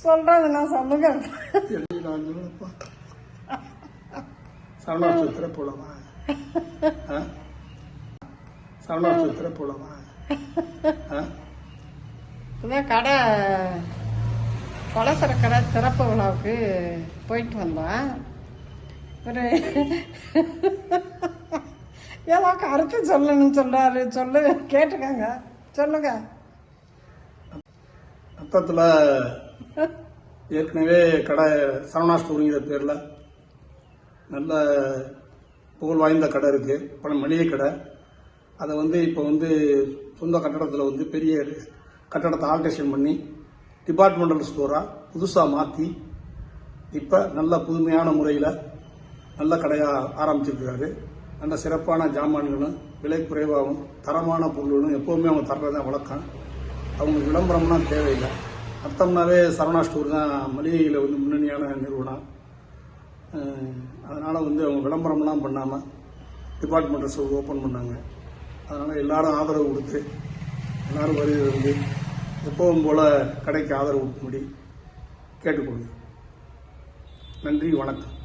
சொல்றது நான் சொல்லுங்க. சரணாசுத்திர போலவா? சரணாசுத்திர போலவா? இதான் கடை பலசர கடை திறப்பு விழாவுக்கு போயிட்டு வந்தோம். ஒரு ஏதோ கருத்து சொல்லணும்னு சொல்றாரு. சொல்லு, கேட்டுக்கங்க, சொல்லுங்க. மொத்தத்தில் ஏற்கனவே கடை சரவணா ஸ்டோருங்கிற பேரில் நல்ல புகழ் வாய்ந்த கடை இருக்குது. பல மளிகை கடை. அதை இப்போ சொந்த கட்டடத்தில் பெரிய கட்டடத்தை ஆல்ட்ரேஷன் பண்ணி டிபார்ட்மெண்டல் ஸ்டோராக புதுசாக மாற்றி இப்போ நல்ல புதுமையான முறையில் நல்ல கடையாக ஆரம்பிச்சிருக்கிறாரு. நல்ல சிறப்பான ஜாமான்களும் விலை குறைவாகவும் தரமான பொருள்களும் எப்போவுமே அவங்க தர்றதான் வழக்கம். அவங்களுக்கு விளம்பரம்லாம் தேவையில்லை. அர்த்தம்னாவே சரவணா ஸ்டோர் தான் மளிகையில் முன்னணியான நிறுவனம். அதனால் அவங்க விளம்பரம்லாம் பண்ணாமல் டிபார்ட்மெண்டல் ஸ்டோர் ஓப்பன் பண்ணாங்க. அதனால் எல்லாரும் ஆதரவு கொடுத்து எல்லாரும் வருகிறது எப்பவும் போல் கடைக்கு ஆதரவு கொடுக்கும்படி கேட்டுக்கொள்ளுங்க. நன்றி, வணக்கம்.